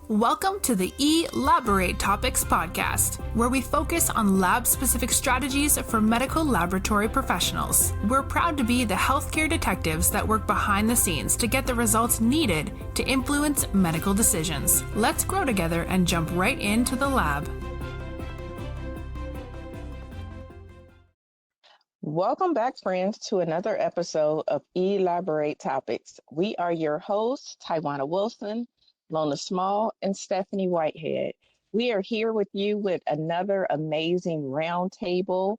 Welcome to the Elaborate Topics podcast, where we focus on lab-specific strategies for medical laboratory professionals. We're proud to be the healthcare detectives that work behind the scenes to get the results needed to influence medical decisions. Let's grow together and jump right into the lab. Welcome back, friends, to another episode of Elaborate Topics. We are your hosts, Tywana Wilson, Lona Small, and Stephanie Whitehead. We are here with you with another amazing roundtable.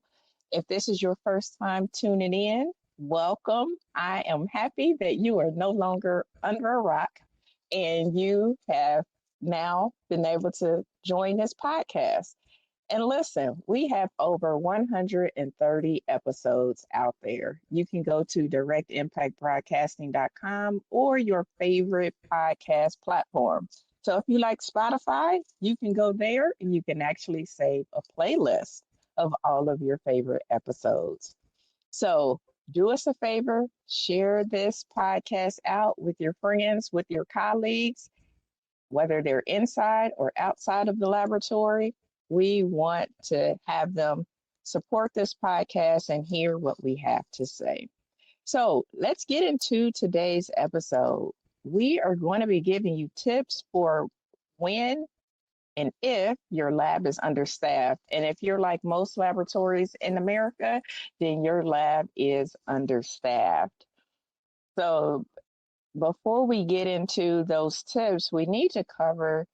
If this is your first time tuning in, welcome. I am happy that you are no longer under a rock and you have now been able to join this podcast. And listen, we have over 130 episodes out there. You can go to directimpactbroadcasting.com or your favorite podcast platform. So if you like Spotify, you can go there and you can actually save a playlist of all of your favorite episodes. So do us a favor, share this podcast out with your friends, with your colleagues, whether they're inside or outside of the laboratory. We want to have them support this podcast and hear what we have to say. So let's get into today's episode. We are going to be giving you tips for when and if your lab is understaffed. And if you're like most laboratories in America, then your lab is understaffed. So before we get into those tips, we need to cover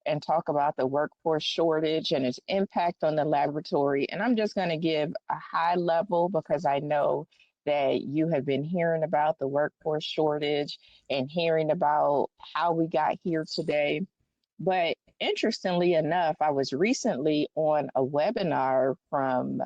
and talk about the workforce shortage and its impact on the laboratory. And I'm just going to give a high level because I know that you have been hearing about the workforce shortage and hearing about how we got here today. But interestingly enough, I was recently on a webinar from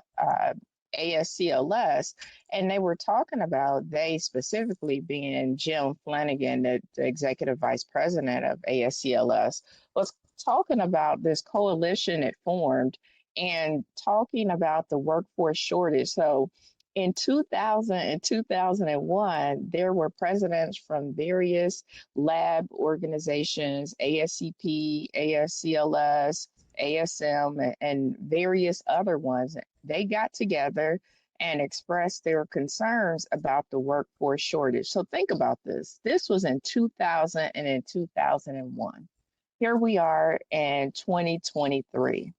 ASCLS, and they were talking about, they specifically being Jim Flanagan, the executive vice president of ASCLS, was talking about this coalition it formed and talking about the workforce shortage. So in 2000 and 2001, there were presidents from various lab organizations, ASCP, ASCLS, ASM, and various other ones. They got together and expressed their concerns about the workforce shortage. So think about this. This was in 2000 and in 2001. Here we are in 2023.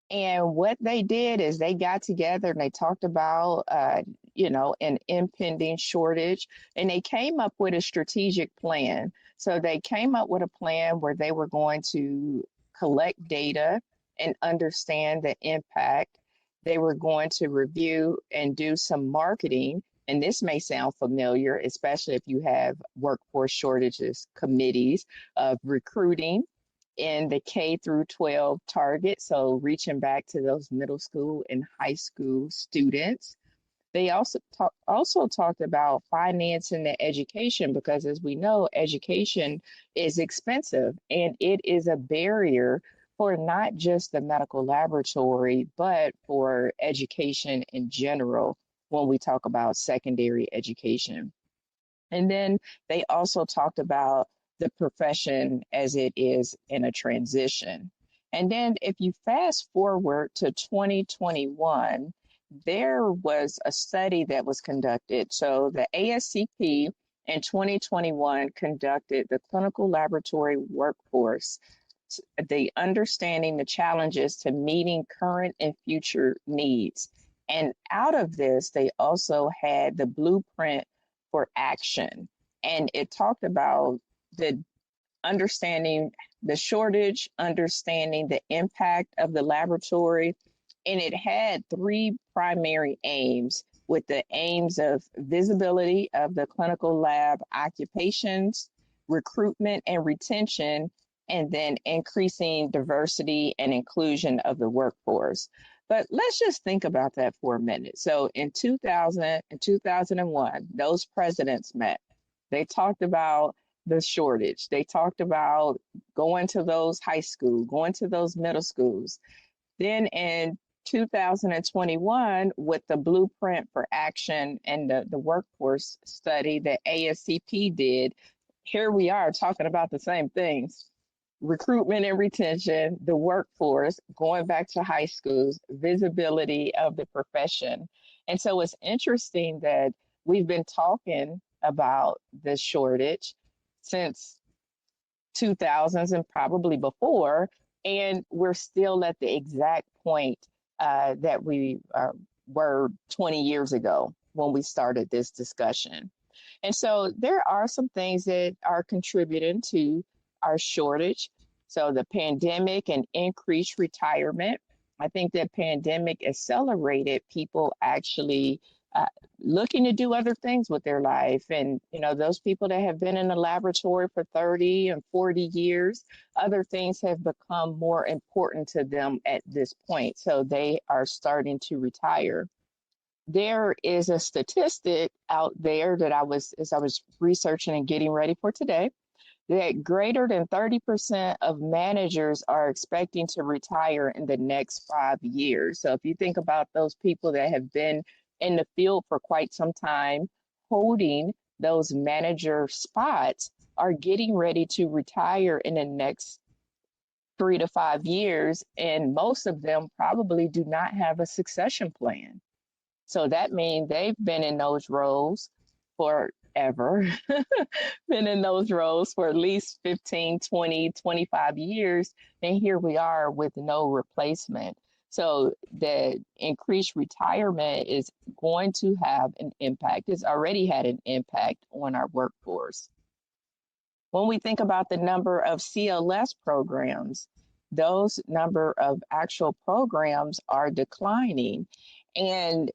And what they did is they got together and they talked about, an impending shortage, and they came up with a strategic plan. So they came up with a plan where they were going to collect data and understand the impact. They were going to review and do some marketing. And this may sound familiar, especially if you have workforce shortages committees of recruiting in the K through 12 target, so reaching back to those middle school and high school students. They also talked about financing the education because, as we know, education is expensive and it is a barrier for not just the medical laboratory, but for education in general when we talk about secondary education. And then they also talked about the profession as it is in a transition. And then if you fast forward to 2021, there was a study that was conducted. So the ASCP in 2021 conducted the clinical laboratory workforce, the understanding the challenges to meeting current and future needs. And out of this, they also had the blueprint for action. And it talked about the understanding the shortage, understanding the impact of the laboratory. And it had three primary aims, with the aims of visibility of the clinical lab occupations, recruitment and retention, and then increasing diversity and inclusion of the workforce. But let's just think about that for a minute. So in 2000 and 2001, those presidents met. They talked about the shortage. They talked about going to those high schools, going to those middle schools. Then in 2021, with the blueprint for action and the workforce study that ASCP did, here we are talking about the same things. recruitment and retention, the workforce, going back to high schools, visibility of the profession. And so it's interesting that we've been talking about the shortage since 2000s and probably before, and we're still at the exact point that we were 20 years ago when we started this discussion. And so there are some things that are contributing to our shortage. So the pandemic and increased retirement. I think that pandemic accelerated people actually uh, looking to do other things with their life. And, those people that have been in the laboratory for 30 and 40 years, other things have become more important to them at this point. So they are starting to retire. There is a statistic out there that as I was researching and getting ready for today, that greater than 30% of managers are expecting to retire in the next 5 years. So if you think about those people that have been in the field for quite some time, holding those manager spots, are getting ready to retire in the next 3 to 5 years. And most of them probably do not have a succession plan. So that means they've been in those roles forever, been in those roles for at least 15, 20, 25 years. And here we are with no replacement. So the increased retirement is going to have an impact. It's already had an impact on our workforce. When we think about the number of CLS programs, those number of actual programs are declining. And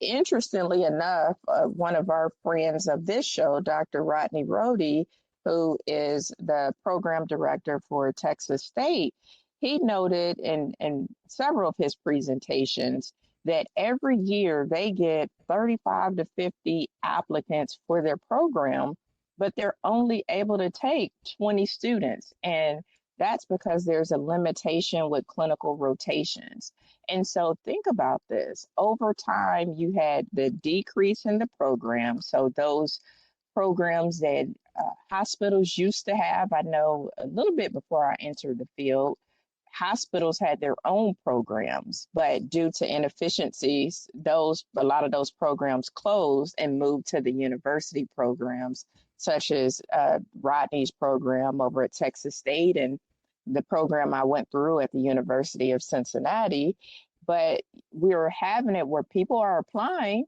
interestingly enough, one of our friends of this show, Dr. Rodney Rohde, who is the program director for Texas State, he noted in several of his presentations that every year they get 35 to 50 applicants for their program, but they're only able to take 20 students. And that's because there's a limitation with clinical rotations. And so think about this. Over time, you had the decrease in the program. So those programs that hospitals used to have, I know a little bit before I entered the field, hospitals had their own programs, but due to inefficiencies, a lot of those programs closed and moved to the university programs, such as Rodney's program over at Texas State and the program I went through at the University of Cincinnati. But we were having it where people are applying,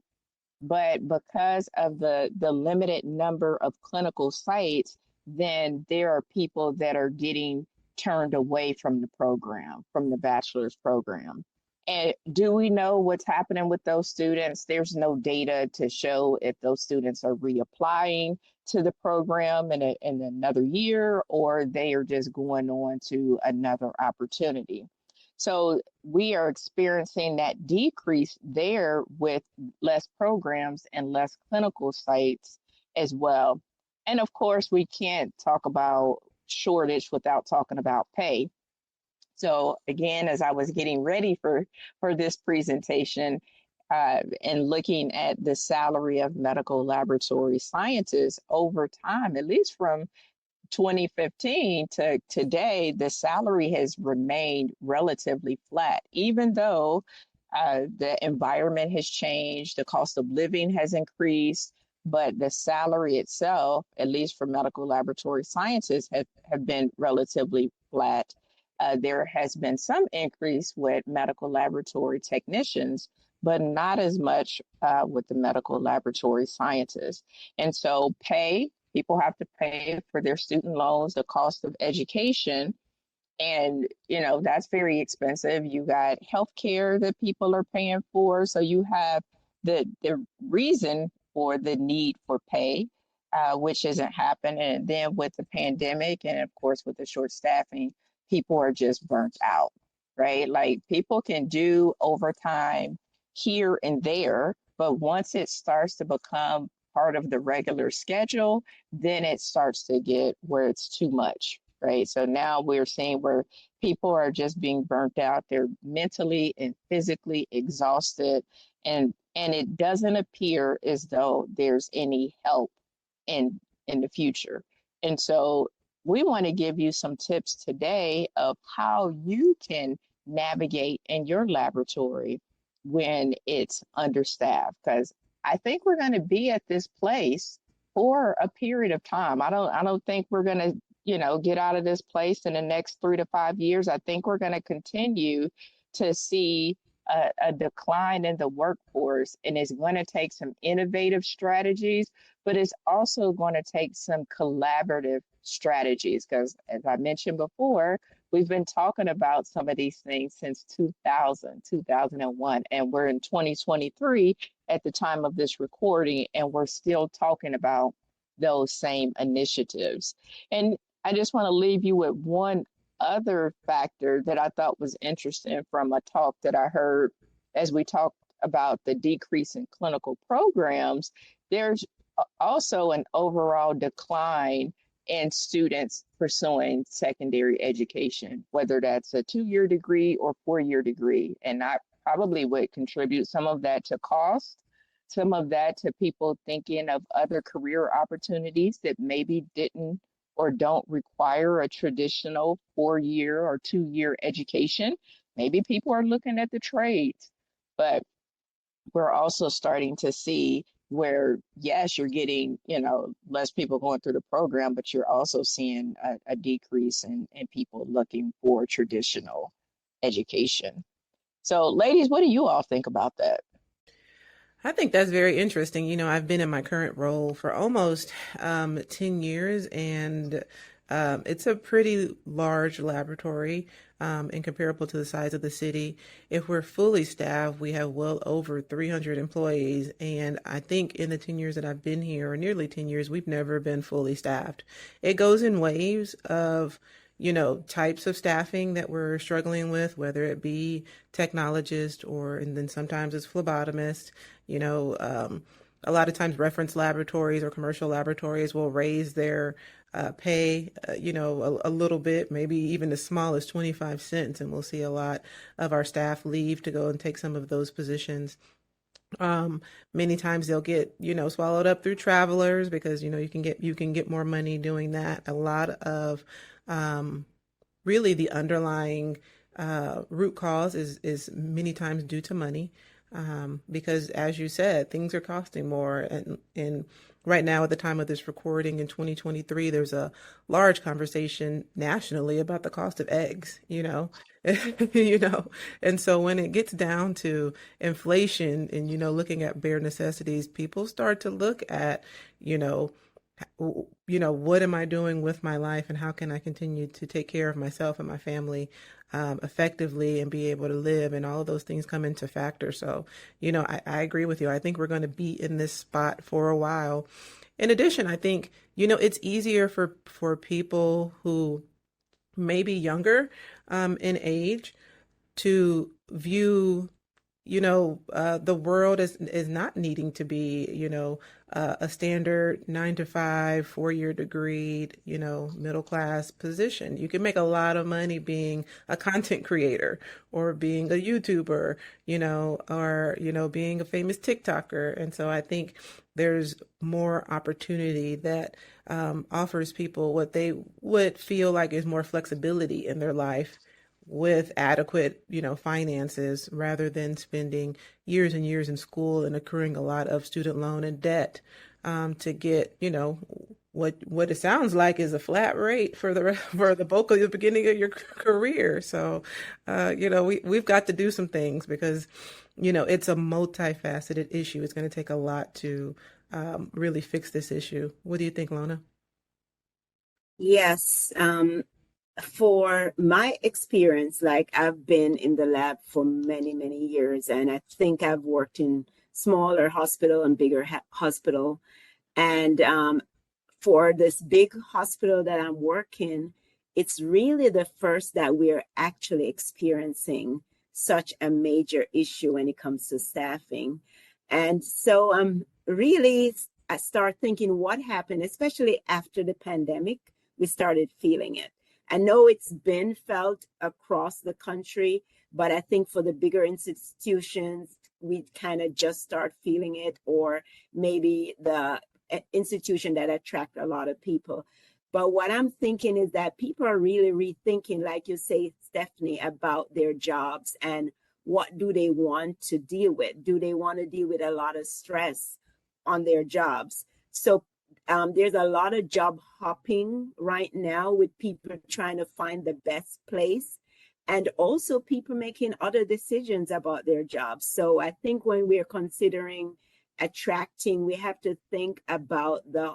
but because of the limited number of clinical sites, then there are people that are getting turned away from the program, from the bachelor's program. And do we know what's happening with those students? There's no data to show if those students are reapplying to the program in another year, or they are just going on to another opportunity. So we are experiencing that decrease there with less programs and less clinical sites as well. And of course, we can't talk about shortage without talking about pay. So again, as I was getting ready for this presentation and looking at the salary of medical laboratory scientists over time, at least from 2015 to today, the salary has remained relatively flat, even though the environment has changed, the cost of living has increased, but the salary itself, at least for medical laboratory scientists, have been relatively flat. There has been some increase with medical laboratory technicians, but not as much with the medical laboratory scientists. And so people have to pay for their student loans, the cost of education, and that's very expensive. You got healthcare that people are paying for, so you have the reason for the need for pay, which isn't happening. And then with the pandemic, and of course with the short staffing, people are just burnt out, right? Like people can do overtime here and there, but once it starts to become part of the regular schedule, then it starts to get where it's too much, right? So now we're seeing where people are just being burnt out. They're mentally and physically exhausted, and it doesn't appear as though there's any help in the future. And so we want to give you some tips today of how you can navigate in your laboratory when it's understaffed. Because I think we're going to be at this place for a period of time. I don't think we're going to, get out of this place in the next 3 to 5 years. I think we're going to continue to see a decline in the workforce, and it's going to take some innovative strategies, but it's also going to take some collaborative strategies because, as I mentioned before, we've been talking about some of these things since 2000, 2001, and we're in 2023 at the time of this recording, and we're still talking about those same initiatives. And I just want to leave you with one other factor that I thought was interesting from a talk that I heard as we talked about the decrease in clinical programs. There's also an overall decline in students pursuing secondary education, whether that's a 2 year degree or 4 year degree. And I probably would contribute some of that to cost, some of that to people thinking of other career opportunities that maybe didn't or don't require a traditional 4 year or 2 year education. Maybe people are looking at the trades, but we're also starting to see where, yes, you're getting, less people going through the program, but you're also seeing a decrease in people looking for traditional education. So, ladies, what do you all think about that? I think that's very interesting. I've been in my current role for almost 10 years, and it's a pretty large laboratory and comparable to the size of the city. If we're fully staffed, we have well over 300 employees. And I think in the 10 years that I've been here, or nearly 10 years, we've never been fully staffed. It goes in waves of types of staffing that we're struggling with, whether it be technologist and then sometimes it's phlebotomist. A lot of times reference laboratories or commercial laboratories will raise their pay, a little bit, maybe even as small as 25 cents. And we'll see a lot of our staff leave to go and take some of those positions. Many times they'll get, swallowed up through travelers because, you can get more money doing that. A lot of really the underlying root cause is many times due to money, because as you said, things are costing more. And right now, at the time of this recording in 2023, there's a large conversation nationally about the cost of eggs, and so when it gets down to inflation and, looking at bare necessities, people start to look at, what am I doing with my life and how can I continue to take care of myself and my family effectively and be able to live, and all of those things come into factor. So, I agree with you. I think we're going to be in this spot for a while. In addition, I think, it's easier for people who may be younger in age to view the world is not needing to be, a standard 9 to 5, 4 year degree, middle class position. You can make a lot of money being a content creator or being a YouTuber, or, being a famous TikToker. And so I think there's more opportunity that offers people what they would feel like is more flexibility in their life with adequate, finances, rather than spending years and years in school and accruing a lot of student loan and debt to get, what it sounds like is a flat rate for the bulk of the beginning of your career. So, we've got to do some things because, it's a multifaceted issue. It's going to take a lot to really fix this issue. What do you think, Lona? Yes. For my experience, like I've been in the lab for many, many years, and I think I've worked in smaller hospital and bigger hospital. And for this big hospital that I'm working, it's really the first that we're actually experiencing such a major issue when it comes to staffing. And so really, I start thinking what happened, especially after the pandemic, we started feeling it. I know it's been felt across the country, but I think for the bigger institutions, we kind of just start feeling it, or maybe the institution that attract a lot of people. But what I'm thinking is that people are really rethinking, like you say, Stephanie, about their jobs and what do they want to deal with? Do they want to deal with a lot of stress on their jobs? So there's a lot of job hopping right now with people trying to find the best place and also people making other decisions about their jobs. So I think when we're considering attracting, we have to think about the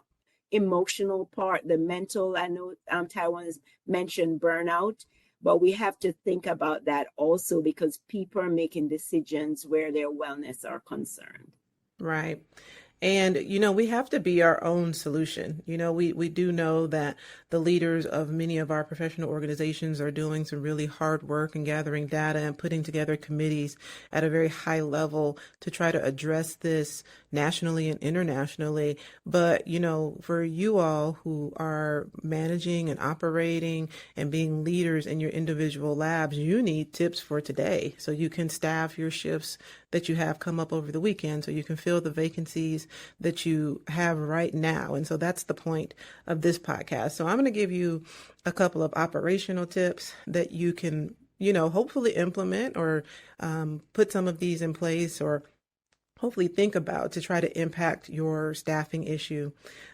emotional part, the mental. I know Taiwan has mentioned burnout, but we have to think about that also because people are making decisions where their wellness are concerned. Right. And, we have to be our own solution. We do know that the leaders of many of our professional organizations are doing some really hard work and gathering data and putting together committees at a very high level to try to address this nationally and internationally. But, for you all who are managing and operating and being leaders in your individual labs, you need tips for today so you can staff your shifts that you have come up over the weekend so you can fill the vacancies that you have right now. And so that's the point of this podcast. So I'm going to give you a couple of operational tips that you can, hopefully implement or put some of these in place or hopefully think about to try to impact your staffing issue.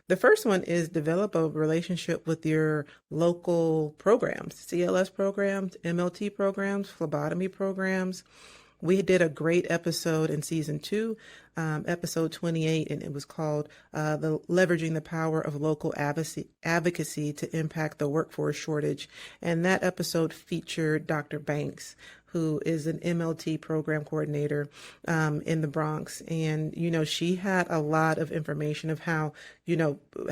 The first one is develop a relationship with your local programs, CLS programs, MLT programs, phlebotomy programs. We did a great episode in season 2, episode 28, and it was called the Leveraging the Power of Local Advocacy to Impact the Workforce Shortage. And that episode featured Dr. Banks, who is an MLT program coordinator in the Bronx. And, she had a lot of information of how,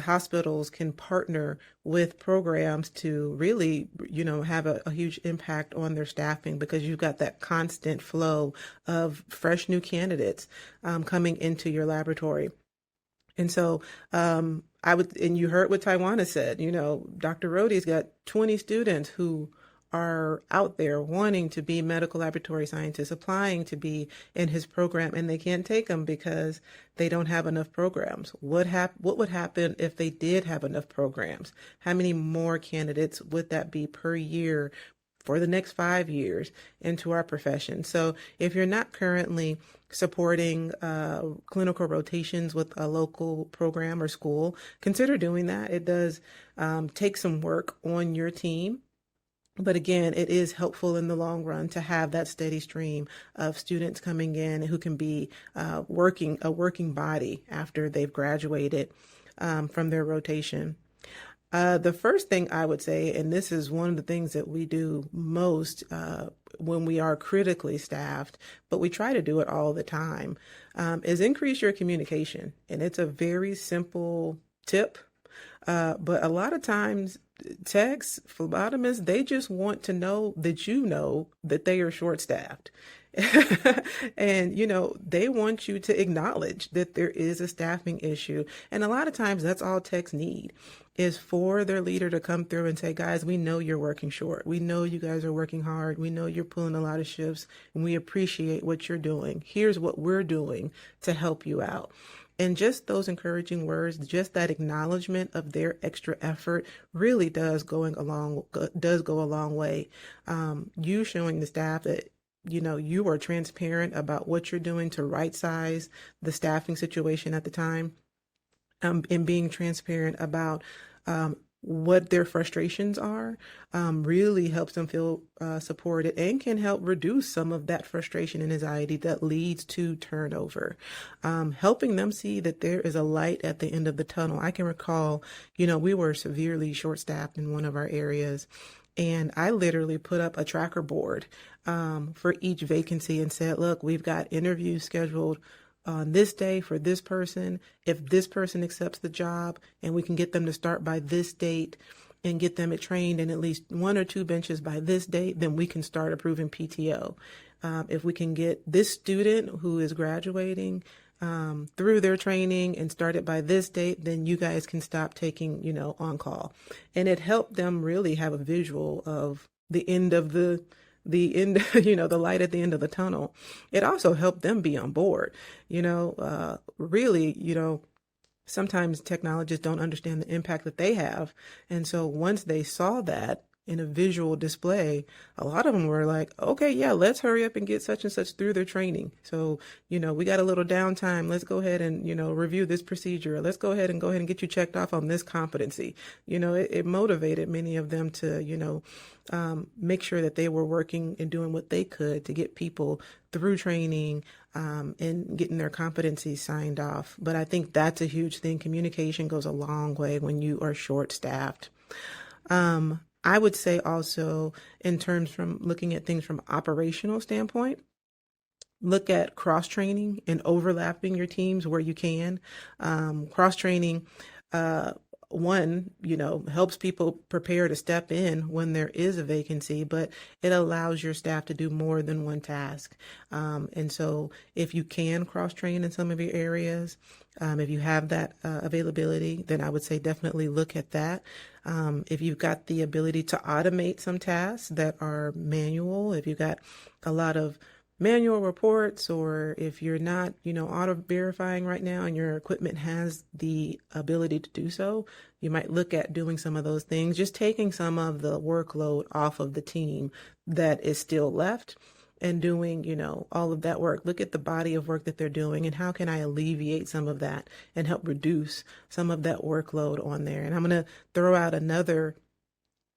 hospitals can partner with programs to really, have a huge impact on their staffing because you've got that constant flow of fresh new candidates coming into your laboratory. And so and you heard what Taiwana said, Dr. Rohde's got 20 students who are out there wanting to be medical laboratory scientists, applying to be in his program, and they can't take them because they don't have enough programs. What would happen if they did have enough programs? How many more candidates would that be per year for the next 5 years into our profession? So if you're not currently supporting clinical rotations with a local program or school, consider doing that. It does take some work on your team. But again, it is helpful in the long run to have that steady stream of students coming in who can be a working body after they've graduated from their rotation. The first thing I would say, and this is one of the things that we do most when we are critically staffed, but we try to do it all the time, is increase your communication. And it's a very simple tip. But a lot of times techs, phlebotomists, they just want to know that they are short-staffed. And, they want you to acknowledge that there is a staffing issue. And a lot of times that's all techs need is for their leader to come through and say, guys, we know you're working short. We know you guys are working hard. We know you're pulling a lot of shifts and we appreciate what you're doing. Here's what we're doing to help you out. And just those encouraging words, just that acknowledgement of their extra effort really does go a long way. You showing the staff that, you are transparent about what you're doing to right size the staffing situation at the time, and being transparent about what their frustrations are, really helps them feel supported and can help reduce some of that frustration and anxiety that leads to turnover. Helping them see that there is a light at the end of the tunnel. I can recall, we were severely short-staffed in one of our areas, and I literally put up a tracker board for each vacancy and said, look, we've got interviews scheduled on this day for this person. If this person accepts the job and we can get them to start by this date and get them trained in at least 1 or 2 benches by this date, then we can start approving PTO. If we can get this student who is graduating through their training and started by this date, then you guys can stop taking, on call. And it helped them really have a visual of the end, the light at the end of the tunnel. It also helped them be on board, really, sometimes technologists don't understand the impact that they have. And so once they saw that in a visual display, a lot of them were like, okay, yeah, let's hurry up and get such and such through their training. So, we got a little downtime. Let's go ahead and, review this procedure. Let's go ahead and get you checked off on this competency. It motivated many of them to, make sure that they were working and doing what they could to get people through training, and getting their competencies signed off. But I think that's a huge thing. Communication goes a long way when you are short-staffed. I would say also, in terms from looking at things from operational standpoint, look at cross-training and overlapping your teams where you can. Cross-training, one, helps people prepare to step in when there is a vacancy, but it allows your staff to do more than one task. And so if you can cross-train in some of your areas, if you have that availability, then I would say definitely look at that. If you've got the ability to automate some tasks that are manual, if you've got a lot of manual reports, or if you're not, auto verifying right now and your equipment has the ability to do so, you might look at doing some of those things, just taking some of the workload off of the team that is still left and doing, all of that work. Look at the body of work that they're doing and how can I alleviate some of that and help reduce some of that workload on there. And I'm going to throw out another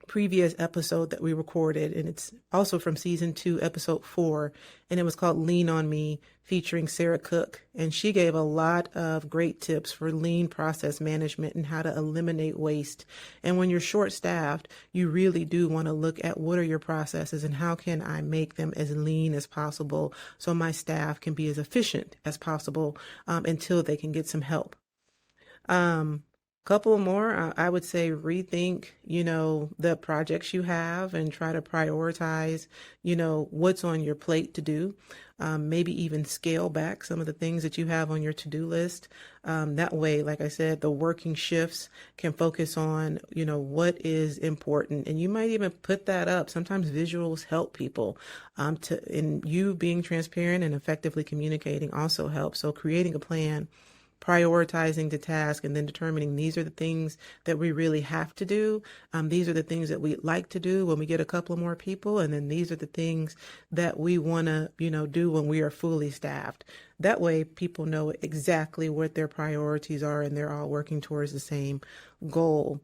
previous episode that we recorded, and it's also from season 2, episode 4, and it was called Lean on Me, featuring Sarah Cook. And she gave a lot of great tips for lean process management and how to eliminate waste. And when you're short staffed, you really do want to look at what are your processes and how can I make them as lean as possible so my staff can be as efficient as possible, until they can get some help. Couple more, I would say rethink, the projects you have and try to prioritize, what's on your plate to do. Maybe even scale back some of the things that you have on your to-do list. That way, like I said, the working shifts can focus on, what is important. And you might even put that up. Sometimes visuals help people, and you being transparent and effectively communicating also helps. So creating a plan, prioritizing the task, and then determining these are the things that we really have to do. These are the things that we like to do when we get a couple more people. And then these are the things that we want to, do when we are fully staffed. That way people know exactly what their priorities are and they're all working towards the same goal.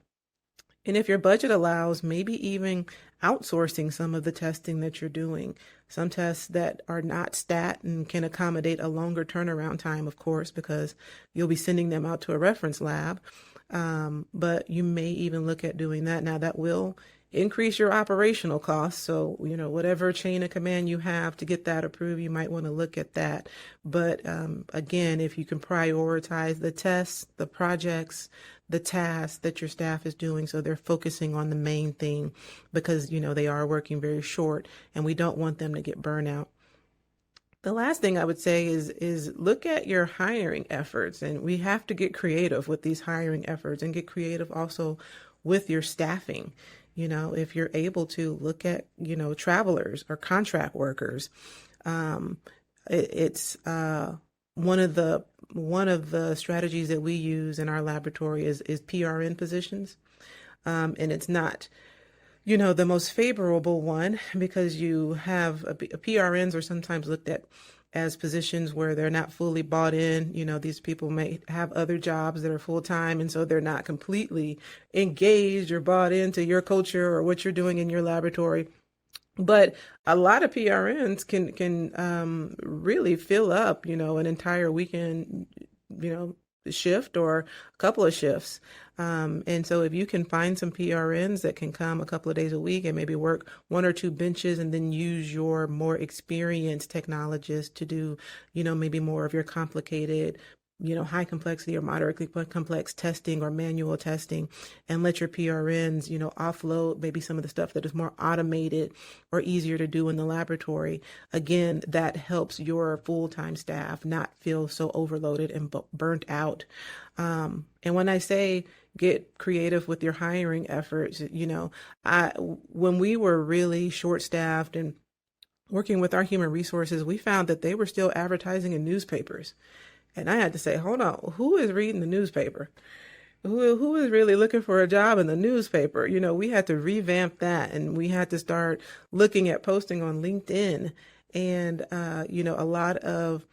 And if your budget allows, maybe even outsourcing some of the testing that you're doing. Some tests that are not stat and can accommodate a longer turnaround time, of course, because you'll be sending them out to a reference lab. But you may even look at doing that. Now, that will increase your operational costs. So, whatever chain of command you have to get that approved, you might want to look at that. But again, if you can prioritize the tests, the projects, the tasks that your staff is doing, so they're focusing on the main thing, because, they are working very short and we don't want them to get burnout. The last thing I would say is look at your hiring efforts, and we have to get creative with these hiring efforts and get creative also with your staffing. If you're able to look at, travelers or contract workers, it's one of the strategies that we use in our laboratory is PRN positions. And it's not, the most favorable one, because you have PRNs are sometimes looked at as positions where they're not fully bought in. These people may have other jobs that are full time, and so they're not completely engaged or bought into your culture or what you're doing in your laboratory. But a lot of PRNs can really fill up, an entire weekend, shift or a couple of shifts. And so if you can find some PRNs that can come a couple of days a week and maybe work 1 or 2 benches, and then use your more experienced technologists to do, maybe more of your complicated, high complexity or moderately complex testing or manual testing, and let your PRNs, offload maybe some of the stuff that is more automated or easier to do in the laboratory. Again, that helps your full-time staff not feel so overloaded and burnt out. And when I say get creative with your hiring efforts, when we were really short-staffed and working with our human resources, we found that they were still advertising in newspapers. And I had to say, hold on, who is reading the newspaper? Who is really looking for a job in the newspaper? We had to revamp that, and we had to start looking at posting on LinkedIn. And, a lot of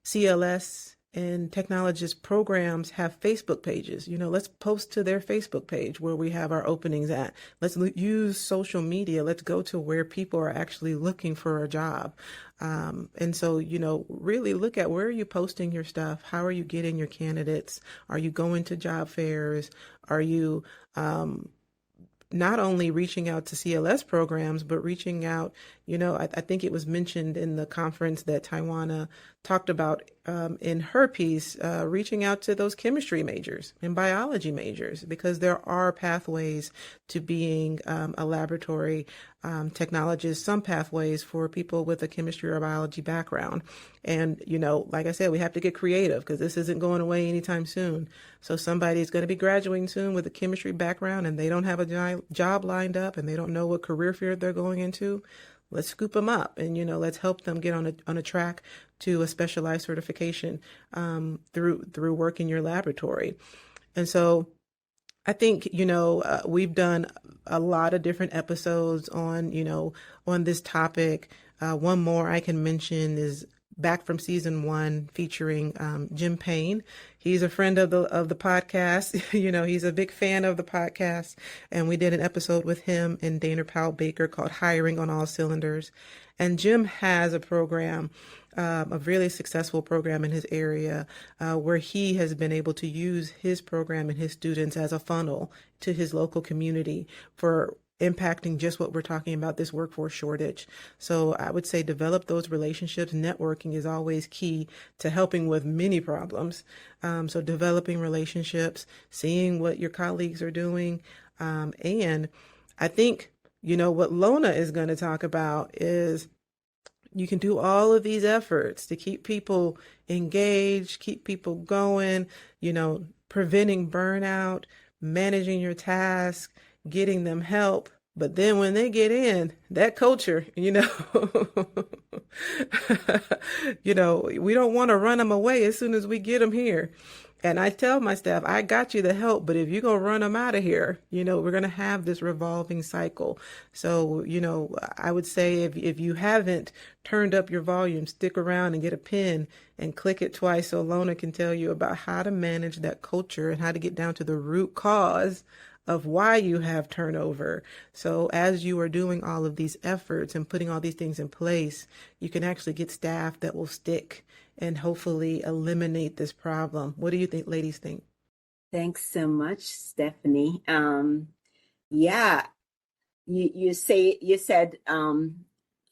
CLS and technologist programs have Facebook pages. Let's post to their Facebook page where we have our openings at. Let's use social media. Let's go to where people are actually looking for a job. And so, really look at where are you posting your stuff? How are you getting your candidates? Are you going to job fairs? Are you not only reaching out to CLS programs, but reaching out, I think it was mentioned in the conference that Taiwana talked about in her piece, reaching out to those chemistry majors and biology majors, because there are pathways to being a laboratory technologist, some pathways for people with a chemistry or biology background. And, like I said, we have to get creative because this isn't going away anytime soon. So somebody's going to be graduating soon with a chemistry background and they don't have a job lined up and they don't know what career field they're going into. Let's scoop them up and, let's help them get on a track to a specialized certification through work in your laboratory. And so I think, we've done a lot of different episodes on this topic. One more I can mention is back from season 1 featuring Jim Payne. He's a friend of the podcast. He's a big fan of the podcast. And we did an episode with him and Dana Powell Baker called Hiring on All Cylinders. And Jim has a program, a really successful program in his area, where he has been able to use his program and his students as a funnel to his local community for impacting just what we're talking about, this workforce shortage. So I would say develop those relationships. Networking is always key to helping with many problems. So developing relationships, seeing what your colleagues are doing. And I think, what Lona is going to talk about is you can do all of these efforts to keep people engaged, keep people going, preventing burnout, managing your tasks, getting them help. But then when they get in, that culture, we don't want to run them away as soon as we get them here. And I tell my staff, I got you the help, but if you're going to run them out of here, we're going to have this revolving cycle. So, I would say if you haven't turned up your volume, stick around and get a pen and click it twice so Lona can tell you about how to manage that culture and how to get down to the root cause of why you have turnover. So as you are doing all of these efforts and putting all these things in place, you can actually get staff that will stick and hopefully eliminate this problem. What do you think, ladies think? Thanks so much, Stephanie. Yeah, you said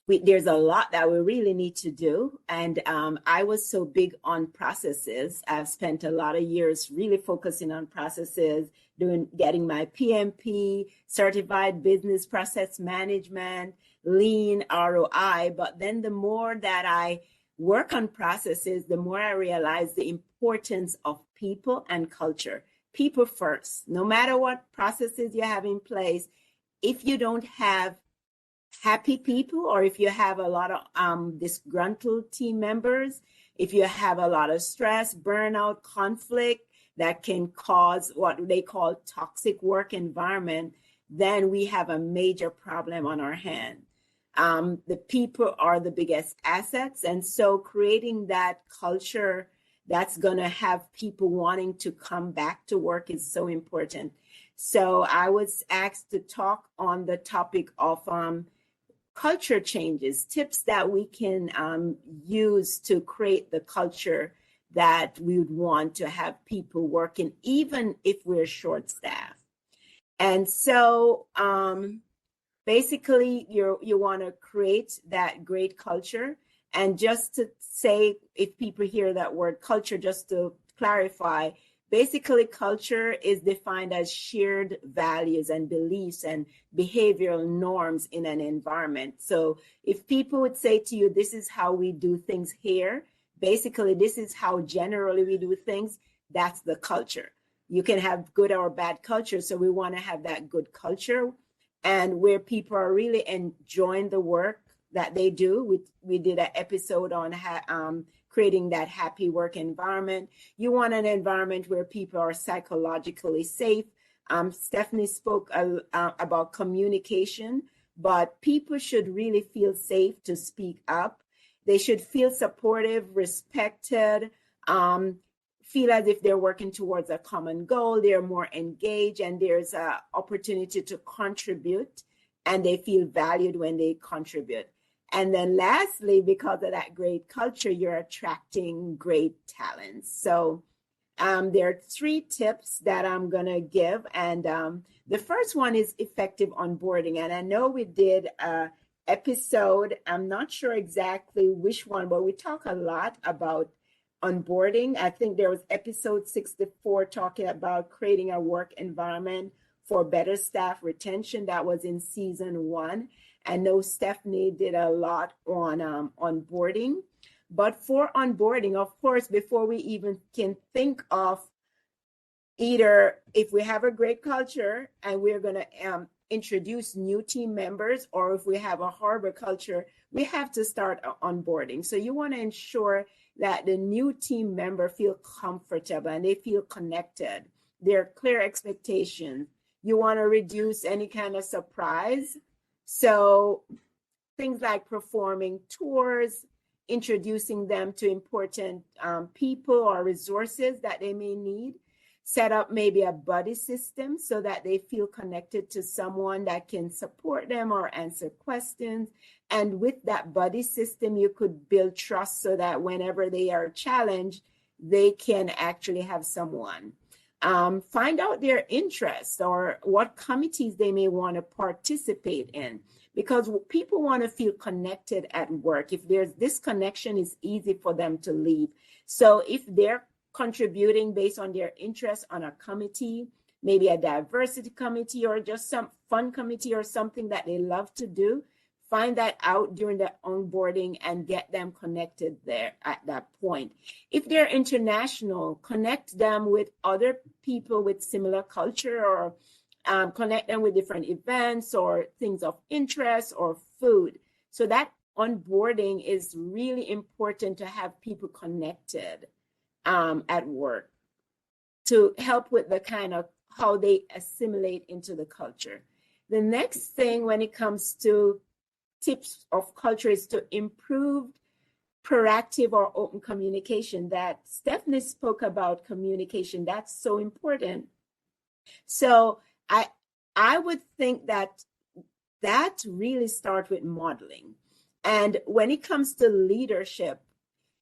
there's a lot that we really need to do. And I was so big on processes. I've spent a lot of years really focusing on processes, getting my PMP, certified business process management, lean ROI. But then the more that I work on processes, the more I realize the importance of people and culture. People first. No matter what processes you have in place, if you don't have happy people, or if you have a lot of disgruntled team members, if you have a lot of stress, burnout, conflict that can cause what they call toxic work environment, then we have a major problem on our hand. The people are the biggest assets. And so creating that culture that's going to have people wanting to come back to work is so important. So I was asked to talk on the topic of culture changes, tips that we can use to create the culture that we would want to have people working, even if we're short-staffed. And so basically, you want to create that great culture. And just to say, if people hear that word culture, just to clarify, basically culture is defined as shared values and beliefs and behavioral norms in an environment. So if people would say to you, this is how we do things here, basically this is how generally we do things, that's the culture. You can have good or bad culture. So we want to have that good culture, and where people are really enjoying the work that they do. We did an episode on creating that happy work environment. You want an environment where people are psychologically safe. Stephanie spoke about communication, but people should really feel safe to speak up. They should feel supportive, respected, feel as if they're working towards a common goal. They're more engaged, and there's an opportunity to contribute, and they feel valued when they contribute. And then lastly, because of that great culture, you're attracting great talents. So there are 3 tips that I'm going to give. And the first one is effective onboarding. And I know we did an episode, I'm not sure exactly which one, but we talk a lot about onboarding. I think there was episode 64 talking about creating a work environment for better staff retention. That was in season 1. I know Stephanie did a lot on onboarding. But for onboarding, of course, before we even can think of either if we have a great culture and we're going to introduce new team members, or if we have a horrible culture, we have to start onboarding. So you want to ensure that the new team member feel comfortable and they feel connected. There are clear expectations. You want to reduce any kind of surprise. So things like performing tours, introducing them to important people or resources that they may need. Set up maybe a buddy system so that they feel connected to someone that can support them or answer questions. And with that buddy system, you could build trust so that whenever they are challenged, they can actually have someone. Find out their interests or what committees they may want to participate in, because people want to feel connected at work. If there's disconnection, it's easy for them to leave. So if they're contributing based on their interest on a committee, maybe a diversity committee or just some fun committee or something that they love to do, find that out during the onboarding and get them connected there at that point. If they're international, connect them with other people with similar culture, or connect them with different events or things of interest or food. So that onboarding is really important to have people connected at work to help with the kind of how they assimilate into the culture. The next thing when it comes to tips of culture is to improve proactive or open communication. That Stephanie spoke about communication. That's so important. So I would think that really starts with modeling. And when it comes to leadership,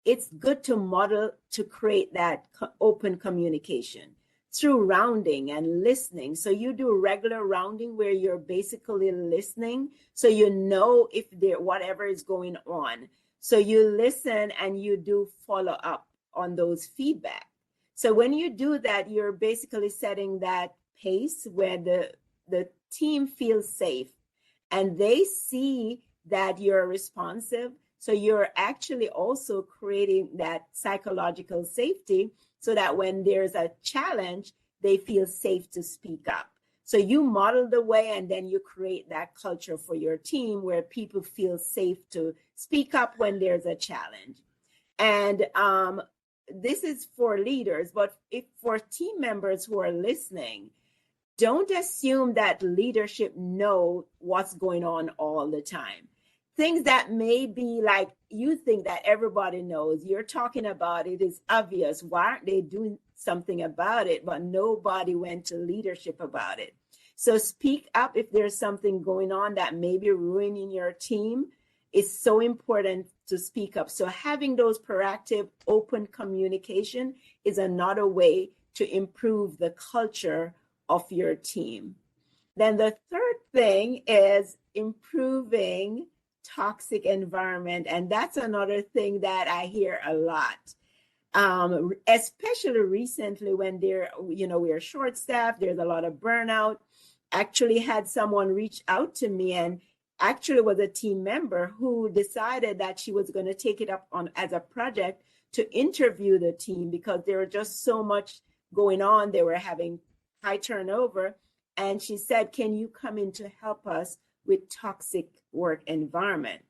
it's good to model to create that open communication through rounding and listening. So you do regular rounding where you're basically listening, so you know if there whatever is going on. So you listen and you do follow up on those feedback. So when you do that, you're basically setting that pace where the team feels safe and they see that you're responsive. So you're actually also creating that psychological safety so that when there's a challenge, they feel safe to speak up. So you model the way and then you create that culture for your team where people feel safe to speak up when there's a challenge. And this is for leaders, but if for team members who are listening, don't assume that leadership know what's going on all the time. Things that may be like you think that everybody knows, you're talking about it, is obvious. Why aren't they doing something about it? But nobody went to leadership about it. So speak up if there's something going on that may be ruining your team. It's so important to speak up. So having those proactive, open communication is another way to improve the culture of your team. Then the third thing is improving toxic environment. And that's another thing that I hear a lot, especially recently when we're short staffed, there's a lot of burnout. Actually had someone reach out to me and actually was a team member who decided that she was going to take it up on as a project to interview the team because there was just so much going on. They were having high turnover. And she said, can you come in to help us with toxic work environment?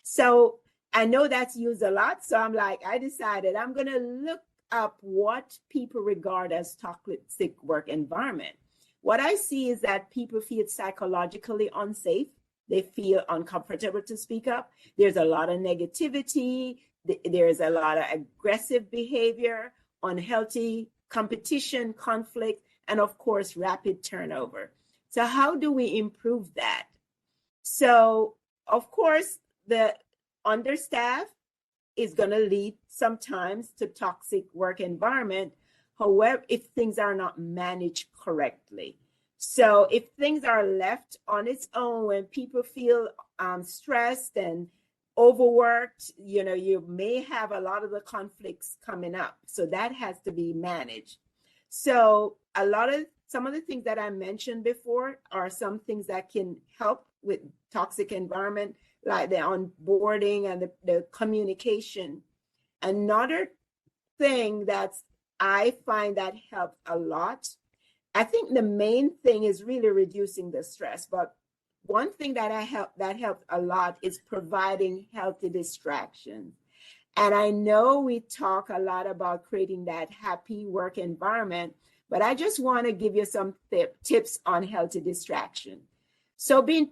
So I know that's used a lot. So I'm like, I decided I'm going to look up what people regard as toxic work environment. What I see is that people feel psychologically unsafe. They feel uncomfortable to speak up. There's a lot of negativity. There's a lot of aggressive behavior, unhealthy competition, conflict, and of course, rapid turnover. So how do we improve that? So, of course, the understaffed is going to lead sometimes to toxic work environment. However, if things are not managed correctly. So if things are left on its own, when people feel stressed and overworked, you may have a lot of the conflicts coming up. So that has to be managed. So some of the things that I mentioned before are some things that can help with toxic environment, like the onboarding and the communication. Another thing that I find that helps a lot, I think the main thing is really reducing the stress. But one thing that helps a lot is providing healthy distractions. And I know we talk a lot about creating that happy work environment, but I just want to give you some tips on healthy distraction. So be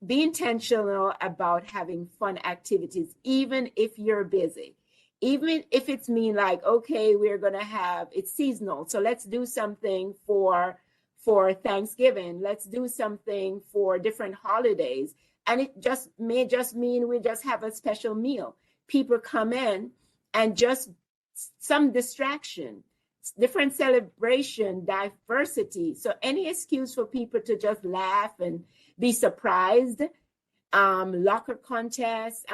intentional about having fun activities, even if you're busy. Even if it's like, okay, it's seasonal. So let's do something for Thanksgiving. Let's do something for different holidays. And it may just mean we just have a special meal. People come in and just some distraction, different celebration, diversity. So any excuse for people to just laugh and be surprised. Locker contests.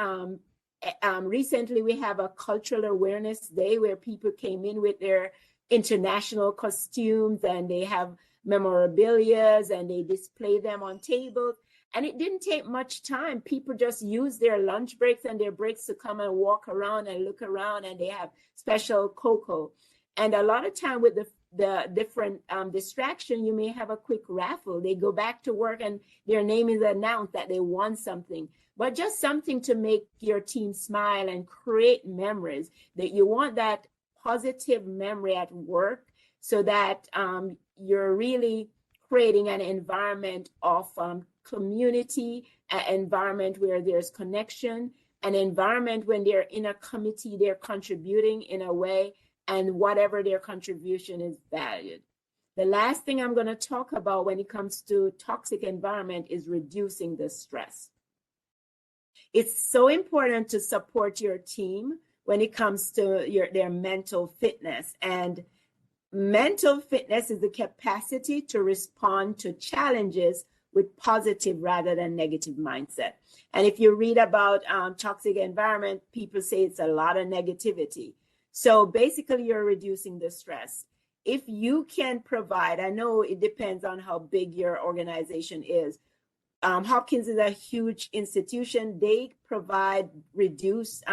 Recently, we have a cultural awareness day where people came in with their international costumes and they have memorabilia and they display them on tables. And it didn't take much time. People just use their lunch breaks and their breaks to come and walk around and look around, and they have special cocoa. And a lot of time with the different distraction, you may have a quick raffle. They go back to work and their name is announced that they won something, but just something to make your team smile and create memories. That you want that positive memory at work, so that you're really creating an environment of community, an environment where there's connection, an environment when they're in a committee, they're contributing in a way, and whatever their contribution is valued. The last thing I'm going to talk about when it comes to toxic environment is reducing the stress. It's so important to support your team when it comes to their mental fitness. And mental fitness is the capacity to respond to challenges with positive rather than negative mindset. And if you read about toxic environment, people say it's a lot of negativity. So basically, you're reducing the stress. If you can provide, I know it depends on how big your organization is. Hopkins is a huge institution. They provide reduced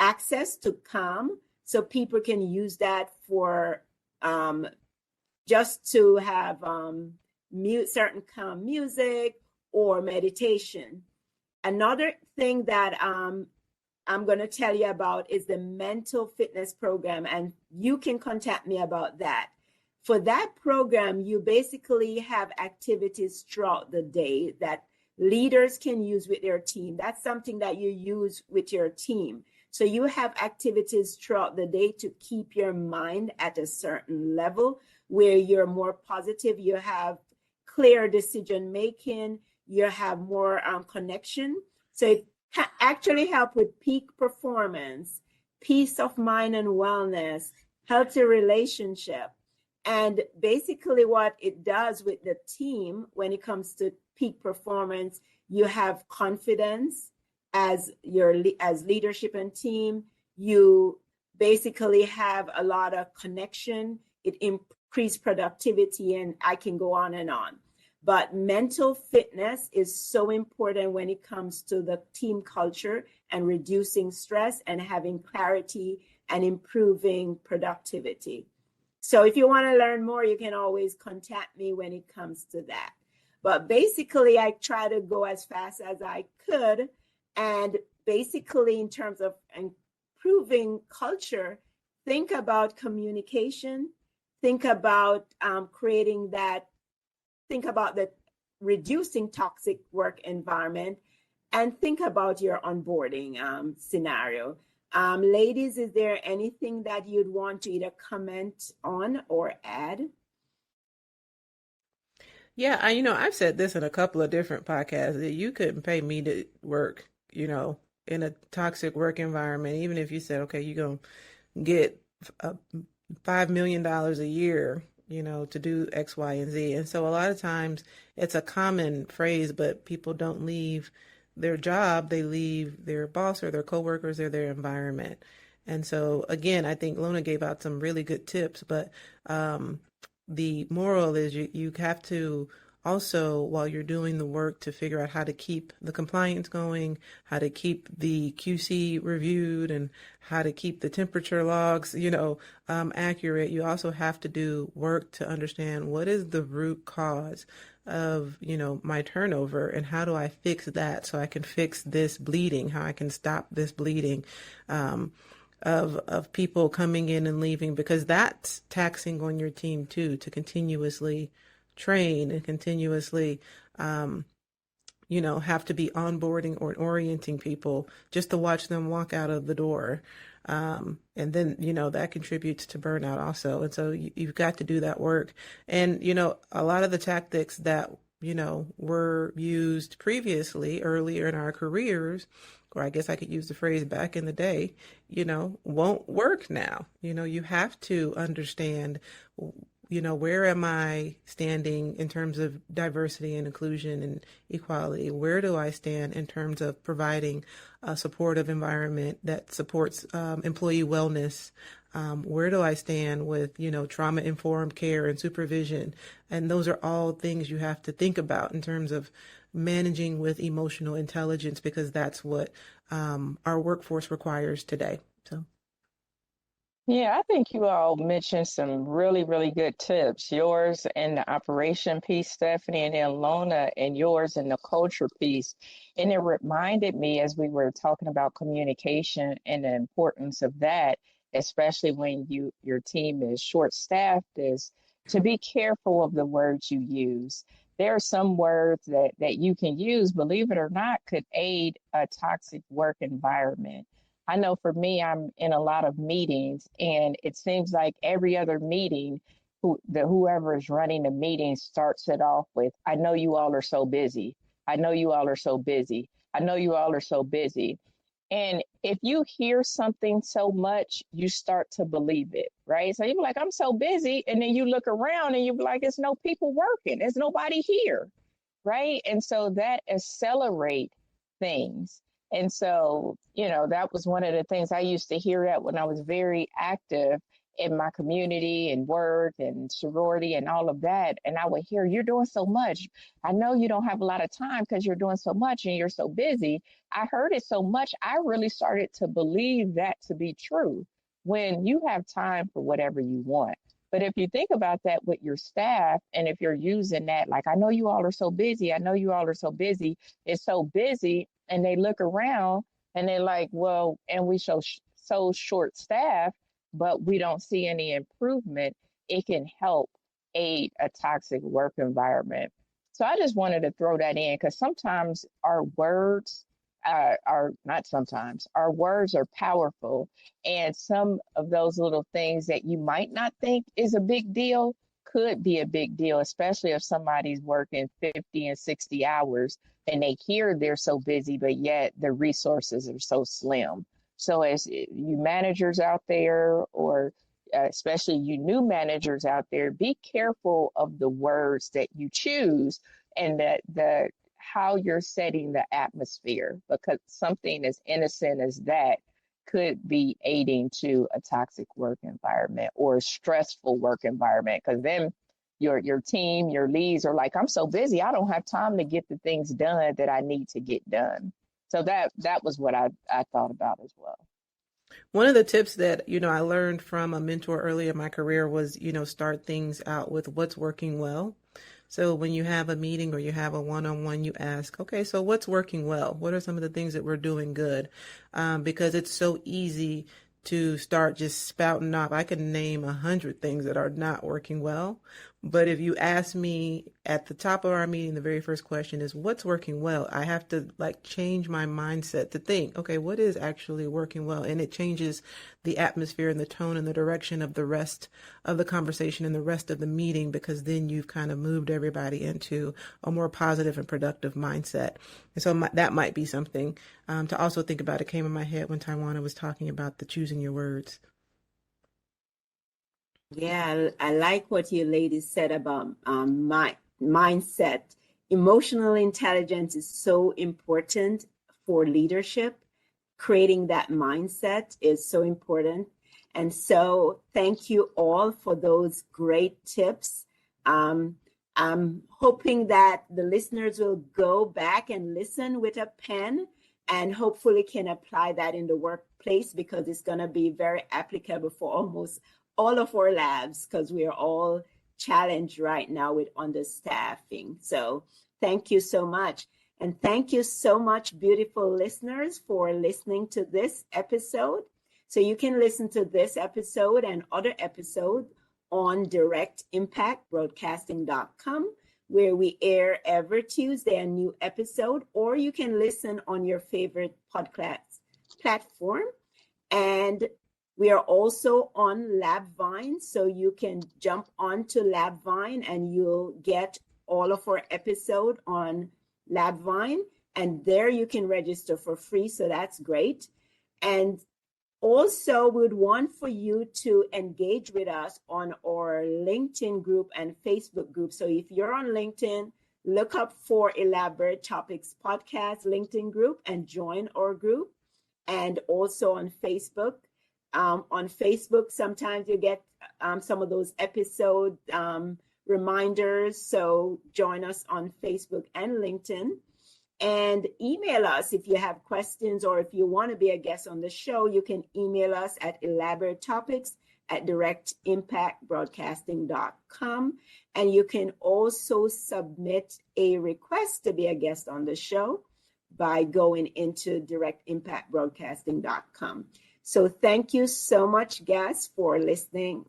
access to calm, so people can use that for just to have certain calm music or meditation. Another thing that I'm going to tell you about is the mental fitness program, and you can contact me about that. For that program, you basically have activities throughout the day that leaders can use with their team. That's something that you use with your team. So you have activities throughout the day to keep your mind at a certain level where you're more positive, you have clear decision making, you have more connection. So it actually help with peak performance, peace of mind and wellness, healthy relationship. And basically what it does with the team when it comes to peak performance, you have confidence as leadership and team. You basically have a lot of connection. It increased productivity, and I can go on and on. But mental fitness is so important when it comes to the team culture and reducing stress and having clarity and improving productivity. So if you want to learn more, you can always contact me when it comes to that. But basically, I try to go as fast as I could. And basically, in terms of improving culture, think about communication, think about think about the reducing toxic work environment, and think about your onboarding scenario. Ladies, is there anything that you'd want to either comment on or add? Yeah, I've said this in a couple of different podcasts that you couldn't pay me to work, in a toxic work environment, even if you said, okay, you're going to get $5 million a year, to do X, Y, and Z. And so a lot of times it's a common phrase, but people don't leave their job, they leave their boss or their coworkers or their environment. And so again, I think Lona gave out some really good tips, but the moral is you have to also, while you're doing the work, to figure out how to keep the compliance going, how to keep the QC reviewed, and how to keep the temperature logs, accurate. You also have to do work to understand what is the root cause of, my turnover, and how do I fix that so I can fix this bleeding, how I can stop this bleeding. Of people coming in and leaving, because that's taxing on your team too, to continuously train and continuously have to be onboarding or orienting people just to watch them walk out of the door. And then, that contributes to burnout also. And so you've got to do that work. And, a lot of the tactics that, were used previously earlier in our careers, or I guess I could use the phrase back in the day, won't work now. You have to understand, where am I standing in terms of diversity and inclusion and equality? Where do I stand in terms of providing a supportive environment that supports employee wellness? Where do I stand with, trauma-informed care and supervision? And those are all things you have to think about in terms of managing with emotional intelligence, because that's what our workforce requires today. So. Yeah, I think you all mentioned some really, really good tips. Yours in the operation piece, Stephanie, and then Lona, and yours in the culture piece. And it reminded me, as we were talking about communication and the importance of that, especially when your team is short-staffed, is to be careful of the words you use. There are some words that you can use, believe it or not, could aid a toxic work environment. I know for me, I'm in a lot of meetings, and it seems like every other meeting, whoever is running the meeting starts it off with, "I know you all are so busy. I know you all are so busy. I know you all are so busy." And if you hear something so much, you start to believe it, right? So you're like, "I'm so busy." And then you look around and you're like, "There's no people working. There's nobody here." Right. And so that accelerate things. And so, that was one of the things I used to hear that when I was very active in my community and work and sorority and all of that. And I would hear, "You're doing so much. I know you don't have a lot of time because you're doing so much and you're so busy." I heard it so much, I really started to believe that to be true, when you have time for whatever you want. But if you think about that with your staff, and if you're using that, like, "I know you all are so busy. I know you all are so busy." It's so busy. And they look around and they're like, "Well, and we so short staff, but we don't see any improvement." It can help aid a toxic work environment. So I just wanted to throw that in, because sometimes our words are not sometimes, our words are powerful. And some of those little things that you might not think is a big deal could be a big deal, especially if somebody's working 50 and 60 hours and they hear they're so busy, but yet the resources are so slim. So as you managers out there, or especially you new managers out there, be careful of the words that you choose, and that the how you're setting the atmosphere, because something as innocent as that could be aiding to a toxic work environment or a stressful work environment, because then your team, your leads are like, "I'm so busy, I don't have time to get the things done that I need to get done." So that was what I thought about as well. One of the tips that, I learned from a mentor early in my career was, start things out with what's working well. So when you have a meeting or you have a one-on-one, you ask, okay, so what's working well? What are some of the things that we're doing good? Because it's so easy to start just spouting off. I can name 100 things that are not working well. But if you ask me at the top of our meeting, the very first question is, what's working well? I have to change my mindset to think, okay, what is actually working well? And it changes the atmosphere and the tone and the direction of the rest of the conversation and the rest of the meeting, because then you've kind of moved everybody into a more positive and productive mindset. And so that might be something to also think about. It came in my head when Tawana was talking about the choosing your words. Yeah, I like what you ladies said about mindset. Emotional intelligence is so important for leadership. Creating that mindset is so important. And so thank you all for those great tips. I'm hoping that the listeners will go back and listen with a pen and hopefully can apply that in the workplace, because it's going to be very applicable for almost all of our labs, because we are all challenged right now with understaffing. So thank you so much. And thank you so much, beautiful listeners, for listening to this episode. So you can listen to this episode and other episodes on directimpactbroadcasting.com, where we air every Tuesday a new episode, or you can listen on your favorite podcast platform. And we are also on LabVine, so you can jump onto LabVine and you'll get all of our episodes on LabVine, and there you can register for free, so that's great. And also, we would want for you to engage with us on our LinkedIn group and Facebook group. So if you're on LinkedIn, look up for Elaborate Topics Podcast LinkedIn group and join our group. And also on Facebook. On Facebook, sometimes you get some of those episode reminders. So join us on Facebook and LinkedIn. And email us if you have questions, or if you want to be a guest on the show, you can email us at elaboratetopics@directimpactbroadcasting.com. And you can also submit a request to be a guest on the show by going into directimpactbroadcasting.com. So thank you so much, guests, for listening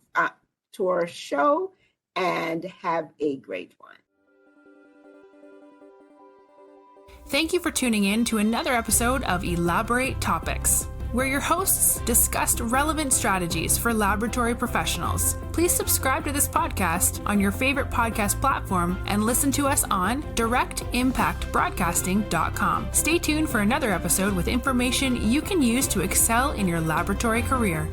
to our show, and have a great one. Thank you for tuning in to another episode of Elaborate Topics, where your hosts discussed relevant strategies for laboratory professionals. Please subscribe to this podcast on your favorite podcast platform and listen to us on directimpactbroadcasting.com. Stay tuned for another episode with information you can use to excel in your laboratory career.